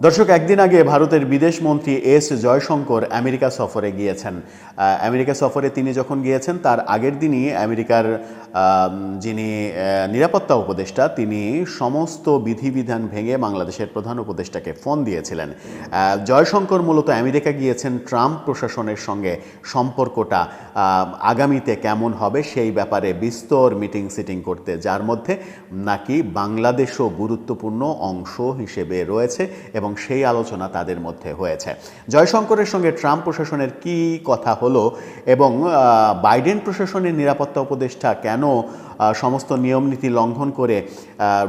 দর্শক, একদিন আগে ভারতের বিদেশমন্ত্রী এস জয়শঙ্কর আমেরিকা সফরে গিয়েছেন। আমেরিকা সফরে তিনি যখন গিয়েছেন তার আগের দিনই আমেরিকার যিনি নিরাপত্তা উপদেষ্টা তিনি সমস্ত বিধিবিধান ভেঙে বাংলাদেশের প্রধান উপদেষ্টাকে ফোন দিয়েছিলেন। জয়শঙ্কর মূলত আমেরিকা গিয়েছেন ট্রাম্প প্রশাসনের সঙ্গে সম্পর্কটা আগামীতে কেমন হবে সেই ব্যাপারে বিস্তর মিটিং সিটিং করতে, যার মধ্যে নাকি বাংলাদেশও গুরুত্বপূর্ণ অংশ হিসেবে রয়েছে এবং সেই আলোচনা তাদের মধ্যে হয়েছে। জয়শঙ্করের সঙ্গে ট্রাম্প প্রশাসনের কি কথা হলো এবং বাইডেন প্রশাসনের নিরাপত্তা উপদেষ্টা কেন সমস্ত নিয়মনীতি লঙ্ঘন করে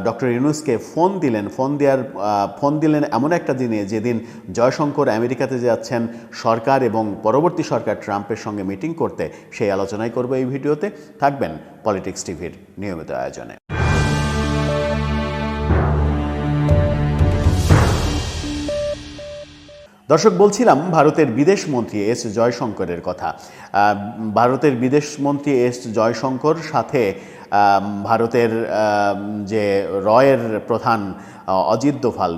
ডক্টর ইউনূসকে ফোন দিলেন এমন একটা দিনে যেদিন জয়শঙ্কর আমেরিকাতে যাচ্ছেন সরকার এবং পরবর্তী সরকার ট্রাম্পের সঙ্গে মিটিং করতে, সেই আলোচনাই করব এই ভিডিওতে। থাকবেন পলিটিক্স টিভির নিয়মিত আয়োজনে। দর্শক, বলছিলাম ভারতের বিদেশমন্ত্রী এস জয়শঙ্করের কথা। ভারতের বিদেশমন্ত্রী এস জয়শঙ্কর সাথে ভারতের যে রয়ের প্রধান অজিত দোভাল,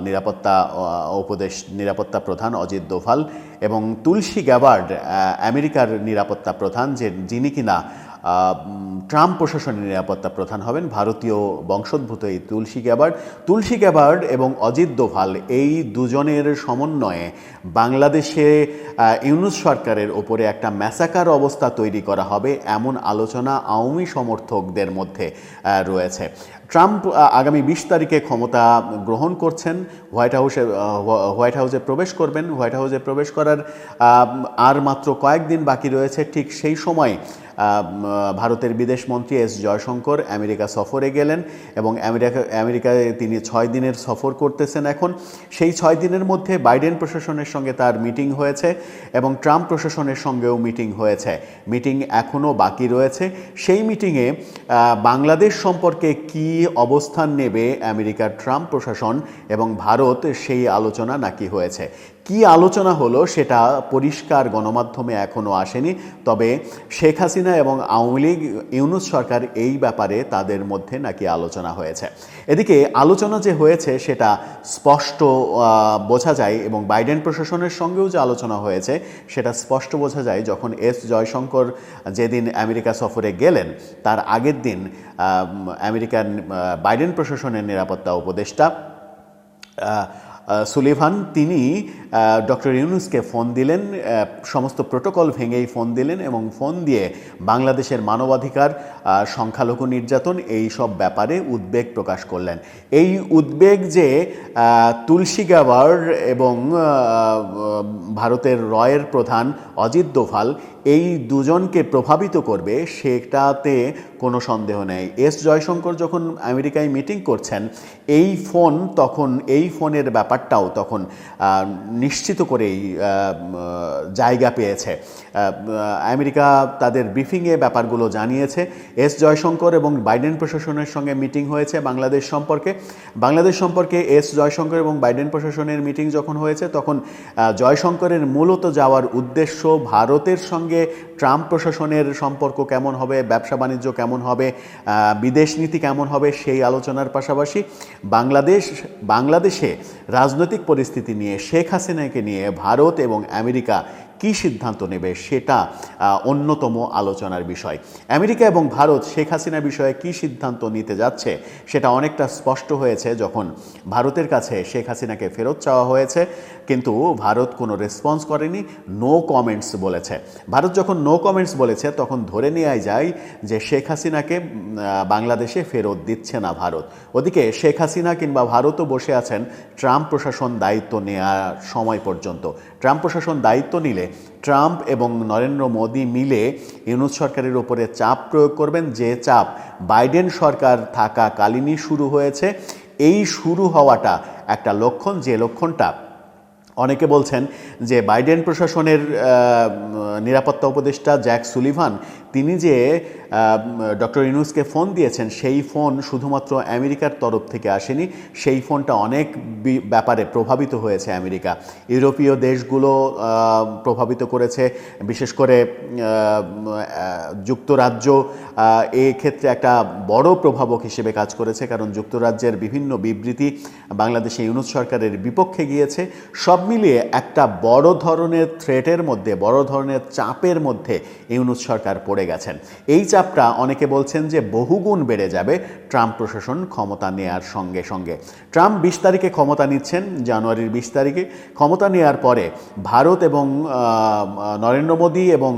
নিরাপত্তা প্রধান অজিত দোভাল এবং তুলসী গ্যাবার্ড আমেরিকার নিরাপত্তা প্রধান, যিনি কিনা ট্রাম্প প্রশাসনের নিরাপত্তা প্রধান হবেন, ভারতীয় বংশোদ্ভূত এই তুলসী গ্যাবার্ড এবং অজিত দোভাল, এই দুজনের সমন্বয়ে বাংলাদেশে ইউনূস সরকারের ওপরে একটা ম্যাসাকার অবস্থা তৈরি করা হবে এমন আলোচনা আওয়ামী সমর্থকদের মধ্যে রয়েছে। ট্রাম্প আগামী 20 তারিখে ক্ষমতা গ্রহণ করছেন, হোয়াইট হাউসে প্রবেশ করবেন। হোয়াইট হাউসে প্রবেশ করার আর মাত্র কয়েকদিন বাকি রয়েছে। ঠিক সেই সময় ভারতের বিদেশমন্ত্রী এস জয়শঙ্কর আমেরিকা সফরে গেলেন এবং আমেরিকায় তিনি 6 দিনের সফর করতেছেন এখন। সেই 6 দিনের মধ্যে বাইডেন প্রশাসনের সঙ্গে তার মিটিং হয়েছে এবং ট্রাম্প প্রশাসনের সঙ্গেও মিটিং হয়েছে। মিটিং এখনও বাকি রয়েছে। সেই মিটিংয়ে বাংলাদেশ সম্পর্কে কি অবস্থান নেবে আমেরিকার ট্রাম্প প্রশাসন এবং ভারত, সেই আলোচনা নাকি হয়েছে। কি আলোচনা হলো সেটা পরিষ্কার গণমাধ্যমে এখনও আসেনি, তবে শেখ হাসিনা এবং আওয়ামী লীগ, ইউনূস সরকার, এই ব্যাপারে তাদের মধ্যে নাকি আলোচনা হয়েছে। এদিকে আলোচনা যে হয়েছে সেটা স্পষ্ট বোঝা যায় এবং বাইডেন প্রশাসনের সঙ্গেও যে আলোচনা হয়েছে সেটা স্পষ্ট বোঝা যায় যখন এস জয়শঙ্কর যেদিন আমেরিকা সফরে গেলেন তার আগের দিন আমেরিকার বাইডেন প্রশাসনের নিরাপত্তা উপদেষ্টা সুলিভান, তিনি ডক্টর ইউনূসকে ফোন দিলেন, সমস্ত প্রোটোকল ভেঙেই ফোন দিলেন এবং ফোন দিয়ে বাংলাদেশের মানবাধিকার, সংখ্যালঘু নির্যাতন, এই সব ব্যাপারে উদ্বেগ প্রকাশ করলেন। এই উদ্বেগ যে তুলসী গ্যাবার্ড এবং ভারতের রয়ের প্রধান অজিত দোভাল, এই দুজনকে প্রভাবিত করবে সেটাতে কোনো সন্দেহ নেই। এস জয়শঙ্কর যখন আমেরিকায় মিটিং করছেন, এই ফোনের ব্যাপারটাও তখন নিশ্চিত করেই জায়গা পেয়েছে। আমেরিকা তাদের ব্রিফিংয়ে ব্যাপারগুলো জানিয়েছে। এস জয়শঙ্কর এবং বাইডেন প্রশাসনের সঙ্গে মিটিং হয়েছে বাংলাদেশ সম্পর্কে এস জয়শঙ্কর এবং বাইডেন প্রশাসনের মিটিং যখন হয়েছে তখন জয়শঙ্করের মূলত যাওয়ার উদ্দেশ্য ভারতের সঙ্গে ট্রাম্প প্রশাসনের সম্পর্ক কেমন হবে, ব্যবসা বাণিজ্য কেমন হবে, বিদেশ নীতি কেমন হবে, সেই আলোচনার পাশাপাশি বাংলাদেশে রাজনৈতিক পরিস্থিতি নিয়ে, শেখ হাসিনাকে নিয়ে ভারত এবং আমেরিকা কী সিদ্ধান্ত নেবে সেটা অন্যতম আলোচনার বিষয়। আমেরিকা এবং ভারত শেখ হাসিনা বিষয়ে কী সিদ্ধান্ত নিতে যাচ্ছে সেটা অনেকটা স্পষ্ট হয়েছে যখন ভারতের কাছে শেখ হাসিনাকে ফেরত চাওয়া হয়েছে, কিন্তু ভারত কোনো রেসপন্স করেনি, নো কমেন্টস বলেছে। ভারত যখন নো কমেন্টস বলেছে তখন ধরে নেওয়া যায় যে শেখ হাসিনাকে বাংলাদেশে ফেরত দিচ্ছে না ভারত। ওদিকে শেখ হাসিনা কিংবা ভারতও বসে আছেন ট্রাম্প প্রশাসন দায়িত্ব নেওয়ার সময় পর্যন্ত। ট্রাম্প প্রশাসন দায়িত্ব নিলে ট্রাম্প এবং নরেন্দ্র মোদি মিলে ইউনূস সরকারের উপরে চাপ প্রয়োগ করবেন, যে চাপ বাইডেন সরকার থাকাকালীনই শুরু হয়েছে। এই শুরু হওয়াটা একটা লক্ষণ, যে লক্ষণটা অনেকে বলছেন যে বাইডেন প্রশাসনের নিরাপত্তা উপদেষ্টা জ্যাক সুলিভান, তিনি যে ডক্টর ইউনূসকে ফোন দিয়েছেন, সেই ফোন শুধুমাত্র আমেরিকার তরফ থেকে আসেনি, সেই ফোনটা অনেক ব্যাপারে প্রভাবিত হয়েছে আমেরিকা। ইউরোপীয় দেশগুলো প্রভাবিত করেছে, বিশেষ করে যুক্তরাজ্য ক্ষেত্রে একটা বড় প্রভাবক হিসেবে কাজ করেছে, কারণ যুক্তরাজ্যের বিভিন্ন বিবৃতি বাংলাদেশে ইউনূস সরকারের বিপক্ষে গিয়েছে। সব মিলিয়ে একটা বড় ধরনের থ্রেটের মধ্যে, বড় ধরনের চাপের মধ্যে ইউনূস সরকার পড়ে গেছেন। এই চাপটা অনেকে বলছেন যে বহুগুণ বেড়ে যাবে ট্রাম্প প্রশাসন ক্ষমতা নেয়ার সঙ্গে সঙ্গে। ট্রাম্প 20 তারিখে ক্ষমতা নিচ্ছেন, জানুয়ারির 20 তারিখে ক্ষমতা নেওয়ার পরে ভারত এবং নরেন্দ্র মোদী এবং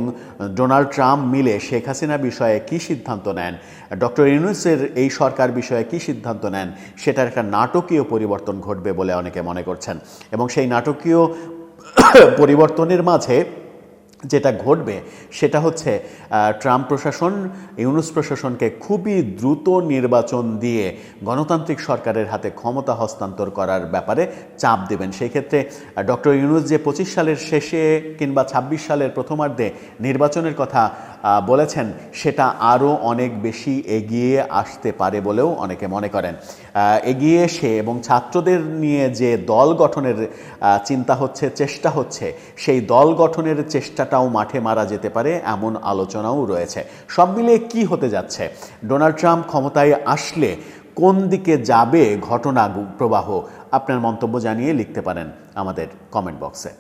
ডোনাল্ড ট্রাম্প মিলে শেখ হাসিনা বিষয়ে কী সিদ্ধান্ত নেন, ডক্টর ইউনূসের এই সরকার বিষয়ে কী সিদ্ধান্ত নেন, সেটার একটা নাটকীয় পরিবর্তন ঘটবে বলে অনেকে মনে করছেন। এবং সেই নাটকীয় পরিবর্তনের মাঝে যেটা ঘটবে সেটা হচ্ছে ট্রাম্প প্রশাসন ইউনূস প্রশাসনকে খুবই দ্রুত নির্বাচন দিয়ে গণতান্ত্রিক সরকারের হাতে ক্ষমতা হস্তান্তর করার ব্যাপারে চাপ দেবেন। সেই ক্ষেত্রে ডক্টর ইউনূস যে 25 সালের শেষে কিংবা 26 সালের প্রথমার্ধে নির্বাচনের কথা বলেছেন, সেটা আরও অনেক বেশি এগিয়ে আসতে পারে বলেও অনেকে মনে করেন। এগিয়ে এসে এবং ছাত্রদের নিয়ে যে দল গঠনের চিন্তা হচ্ছে, চেষ্টা হচ্ছে, সেই দল গঠনের চেষ্টাটাও মাঠে মারা যেতে পারে, এমন আলোচনাও রয়েছে। সব মিলিয়ে কী হতে যাচ্ছে, ডোনাল্ড ট্রাম্প ক্ষমতায় আসলে কোন দিকে যাবে ঘটনা প্রবাহ, আপনার মন্তব্য জানিয়ে লিখতে পারেন আমাদের কমেন্ট বক্সে।